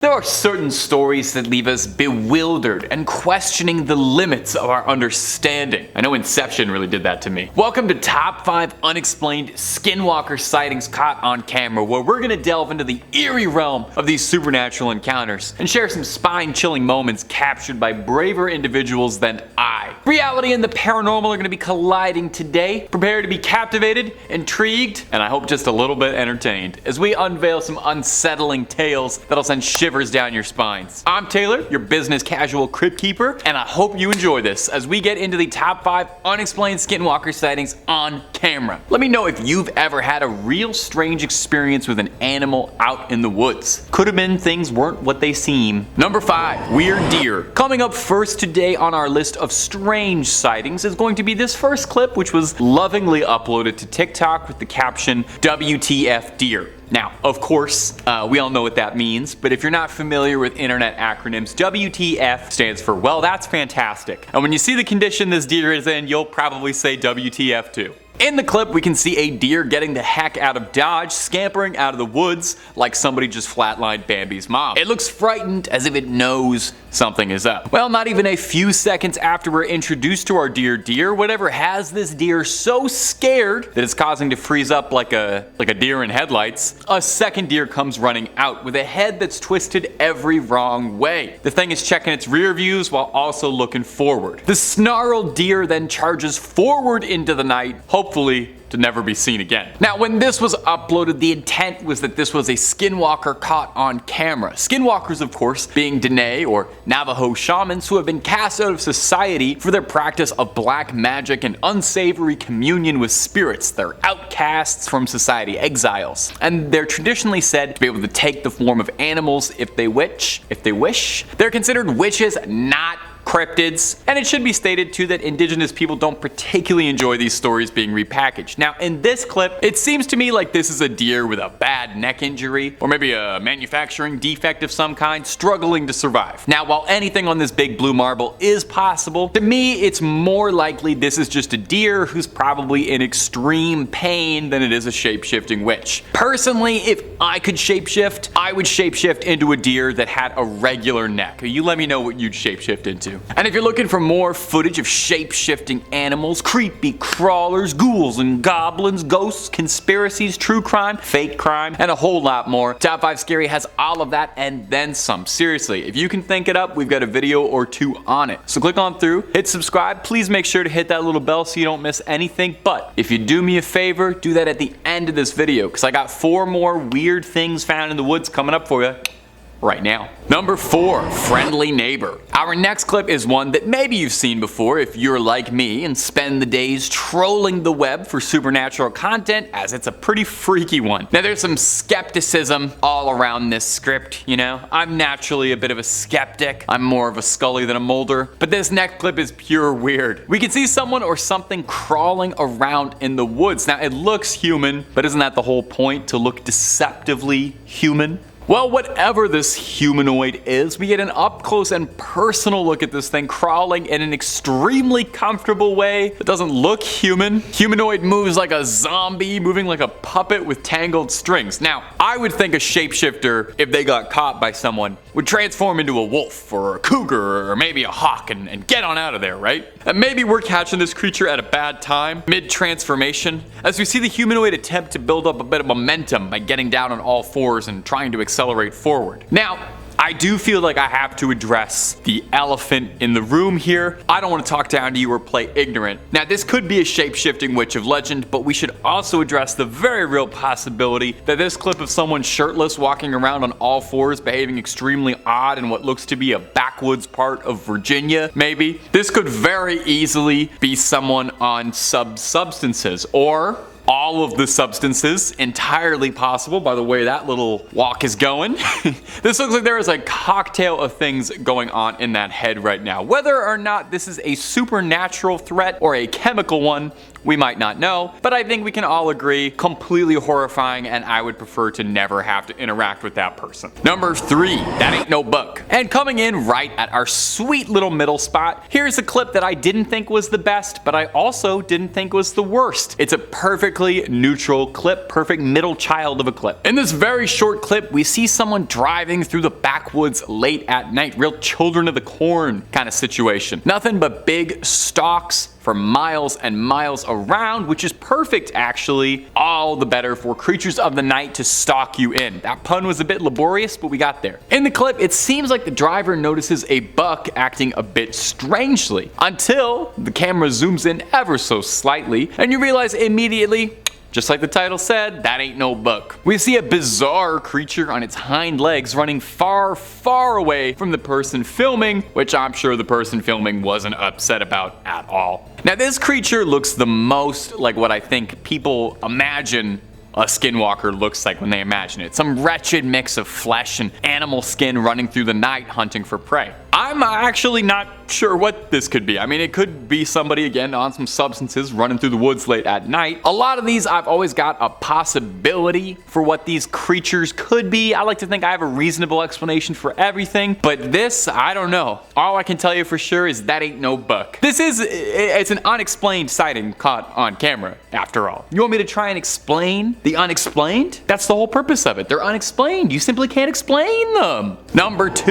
There are certain stories that leave us bewildered and questioning the limits of our understanding. I know Inception really did that to me. Welcome to Top 5 Unexplained Skinwalker Sightings Caught on Camera, where we're gonna delve into the eerie realm of these supernatural encounters and share some spine-chilling moments captured by braver individuals than I. Reality and the paranormal are gonna be colliding today. Prepare to be captivated, intrigued, and I hope just a little bit entertained as we unveil some unsettling tales that'll send shivers down your spines. I'm Taylor, your business casual crypt keeper, and I hope you enjoy this as we get into the top 5 unexplained skinwalker sightings on camera. Let me know if you've ever had a real strange experience with an animal out in the woods. Could have been things weren't what they seem. Number 5, weird deer. Coming up first today on our list of strange sightings is going to be this first clip, which was lovingly uploaded to TikTok with the caption WTF deer. Now, of course, we all know what that means, but if you're not familiar with internet acronyms, WTF stands for, well, that's fantastic. And when you see the condition this deer is in, you'll probably say WTF too. In the clip, we can see a deer getting the heck out of Dodge, scampering out of the woods like somebody just flatlined Bambi's mom. It looks frightened, as if it knows something is up. Well, not even a few seconds after we're introduced to our deer, whatever has this deer so scared that it's causing to freeze up like a deer in headlights, a second deer comes running out with a head that's twisted every wrong way. The thing is checking its rear views while also looking forward. The snarled deer then charges forward into the night, hopefully to never be seen again. Now, when this was uploaded, the intent was that this was a skinwalker caught on camera. Skinwalkers, of course, being Dene or Navajo shamans who have been cast out of society for their practice of black magic and unsavory communion with spirits. They're outcasts from society, exiles. And they're traditionally said to be able to take the form of animals if they wish. They're considered witches, not cryptids, and it should be stated too that indigenous people don't particularly enjoy these stories being repackaged. Now, in this clip, it seems to me like this is a deer with a bad neck injury, or maybe a manufacturing defect of some kind, struggling to survive. Now, while anything on this big blue marble is possible, to me, it's more likely this is just a deer who's probably in extreme pain than it is a shape-shifting witch. Personally, if I could shapeshift, I would shapeshift into a deer that had a regular neck. You let me know what you'd shapeshift into. And if you're looking for more footage of shape-shifting animals, creepy crawlers, ghouls and goblins, ghosts, conspiracies, true crime, fake crime, and a whole lot more, Top 5 Scary has all of that and then some. Seriously, if you can think it up, we've got a video or two on it. So click on through, hit subscribe, please make sure to hit that little bell so you don't miss anything, but if you do me a favor, do that at the end of this video, because I got 4 more weird things found in the woods coming up for you right now. Number 4, friendly neighbor. Our next clip is one that maybe you've seen before if you're like me and spend the days trolling the web for supernatural content, as it's a pretty freaky one. Now, there's some skepticism all around this script, you know? I'm naturally a bit of a skeptic. I'm more of a Scully than a Mulder. But this next clip is pure weird. We can see someone or something crawling around in the woods. Now, it looks human, but isn't that the whole point, to look deceptively human? Well, whatever this humanoid is, we get an up-close and personal look at this thing crawling in an extremely comfortable way that doesn't look human. Humanoid moves like a zombie, moving like a puppet with tangled strings. Now, I would think a shapeshifter, if they got caught by someone, would transform into a wolf or a cougar or maybe a hawk and get on out of there, right? And maybe we're catching this creature at a bad time, mid-transformation, as we see the humanoid attempt to build up a bit of momentum by getting down on all fours and trying to accelerate forward. Now, I do feel like I have to address the elephant in the room here. I don't want to talk down to you or play ignorant. Now, this could be a shape-shifting witch of legend, but we should also address the very real possibility that this clip of someone shirtless walking around on all fours behaving extremely odd in what looks to be a backwoods part of Virginia, maybe. This could very easily be someone on substances, or all of the substances, entirely possible by the way that little walk is going. This looks like there is a cocktail of things going on in that head right now. Whether or not this is a supernatural threat or a chemical one, We might not know, but I think we can all agree, completely horrifying, and I would prefer to never have to interact with that person. Number 3, that ain't no book. And coming in right at our sweet little middle spot, here's a clip that I didn't think was the best, but I also didn't think was the worst. It's a perfectly neutral clip, perfect middle child of a clip. In this very short clip, we see someone driving through the backwoods late at night, real children of the corn kind of situation. Nothing but big stalks for miles and miles around, which is perfect actually, all the better for creatures of the night to stalk you in. That pun was a bit laborious, but we got there. In the clip, it seems like the driver notices a buck acting a bit strangely, until the camera zooms in ever so slightly, and you realize immediately, just like the title said, that ain't no buck. We see a bizarre creature on its hind legs running far, far away from the person filming, which I'm sure the person filming wasn't upset about at all. Now this creature looks the most like what I think people imagine a skinwalker looks like when they imagine it. Some wretched mix of flesh and animal skin running through the night hunting for prey. I'm actually not sure what this could be. I mean, it could be somebody again on some substances running through the woods late at night. A lot of these I've always got a possibility for what these creatures could be. I like to think I have a reasonable explanation for everything, but this, I don't know. All I can tell you for sure is that ain't no buck. It's an unexplained sighting caught on camera, after all. You want me to try and explain the unexplained? That's the whole purpose of it. They're unexplained. You simply can't explain them. Number 2,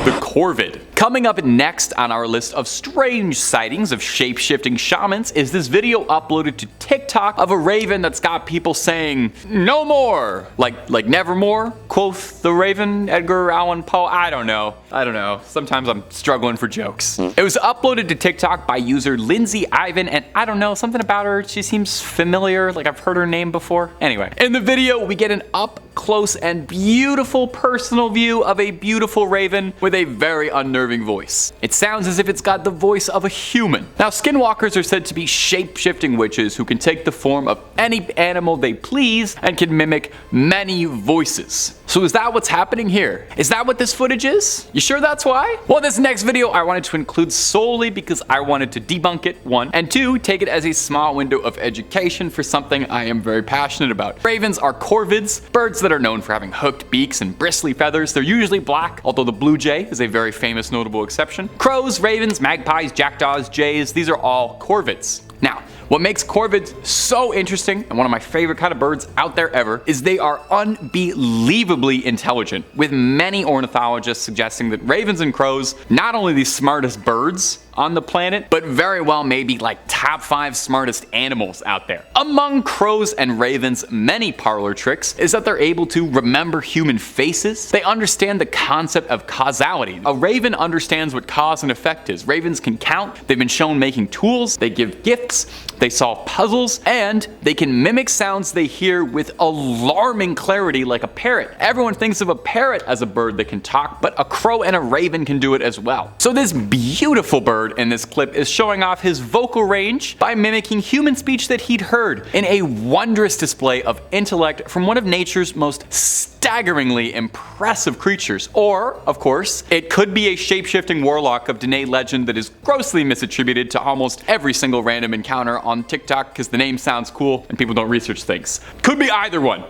the Corvid. Coming up next on our list of strange sightings of shape-shifting shamans is this video uploaded to TikTok of a raven that's got people saying, "No more!" Like nevermore, quoth the raven, Edgar Allan Poe. I don't know. Sometimes I'm struggling for jokes. It was uploaded to TikTok by user Lindsay Ivan, and I don't know, something about her, she seems familiar, like I've heard her name before. Anyway, in the video, we get an up-close and beautiful personal view of a beautiful raven with a very unnerving voice. It sounds as if it's got the voice of a human. Now, skinwalkers are said to be shape-shifting witches who can take the form of any animal they please and can mimic many voices. So is that what's happening here? Is that what this footage is? You sure that's why? Well, this next video I wanted to include solely because I wanted to debunk it, 1, and 2, take it as a small window of education for something I am very passionate about. Ravens are corvids, birds that are known for having hooked beaks and bristly feathers. They're usually black, although the blue jay is a very famous notable exception. Crows, ravens, magpies, jackdaws, jays, these are all corvids. Now, what makes corvids so interesting, and one of my favorite kind of birds out there ever, is they are unbelievably intelligent, with many ornithologists suggesting that ravens and crows, not only the smartest birds on the planet, but very well maybe like top 5 smartest animals out there. Among crows and ravens' many parlor tricks is that they're able to remember human faces. They understand the concept of causality. A raven understands what cause and effect is. Ravens can count, they've been shown making tools, they give gifts, they solve puzzles, and they can mimic sounds they hear with alarming clarity like a parrot. Everyone thinks of a parrot as a bird that can talk, but a crow and a raven can do it as well. So this beautiful bird in this clip is showing off his vocal range by mimicking human speech that he'd heard in a wondrous display of intellect from one of nature's most staggeringly impressive creatures. Or, of course, it could be a shape-shifting warlock of Danae legend that is grossly misattributed to almost every single random encounter on TikTok because the name sounds cool and people don't research things. Could be either one.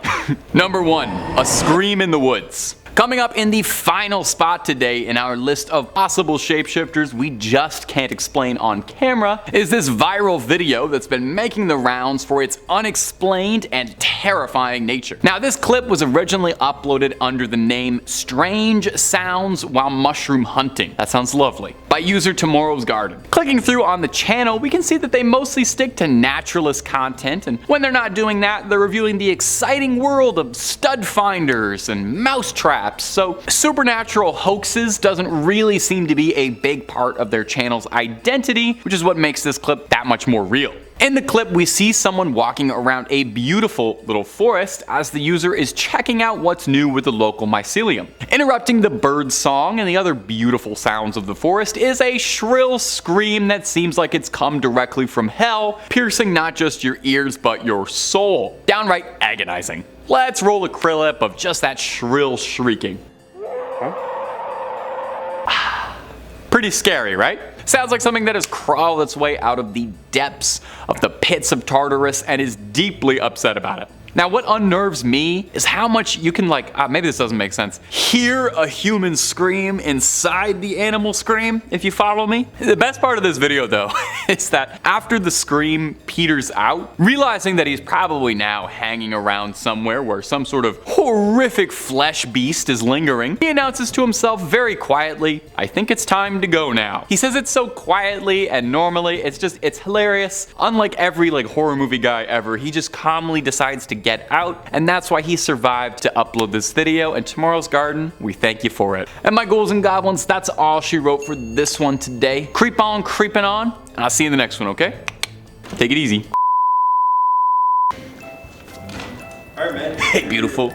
Number 1, a scream in the woods. Coming up in the final spot today in our list of possible shapeshifters we just can't explain on camera is this viral video that's been making the rounds for its unexplained and terrifying nature. Now, this clip was originally uploaded under the name Strange Sounds While Mushroom Hunting. That sounds lovely. By user Tomorrow's Garden. Clicking through on the channel, we can see that they mostly stick to naturalist content, and when they're not doing that, they're reviewing the exciting world of stud finders and mouse traps. So supernatural hoaxes doesn't really seem to be a big part of their channel's identity, which is what makes this clip that much more real. In the clip, we see someone walking around a beautiful little forest as the user is checking out what's new with the local mycelium. Interrupting the bird song and the other beautiful sounds of the forest is a shrill scream that seems like it's come directly from hell, piercing not just your ears but your soul. Downright agonizing. Let's roll a clip of just that shrill shrieking. Pretty Pretty scary, right? Sounds like something that has crawled its way out of the depths of the pits of Tartarus and is deeply upset about it. Now, what unnerves me is how much you can maybe this doesn't make sense, hear a human scream inside the animal scream, if you follow me. The best part of this video though is that after the scream peters out, realizing that he's probably now hanging around somewhere where some sort of horrific flesh beast is lingering, he announces to himself very quietly, "I think it's time to go now." He says it so quietly and normally, it's hilarious. Unlike every horror movie guy ever, he just calmly decides to get out, and that's why he survived to upload this video. And Tomorrow's Garden, we thank you for it. And my ghouls and goblins, that's all she wrote for this one today. Creep on creeping on, and I'll see you in the next one, okay? Take it easy. Alright, man. Hey, beautiful.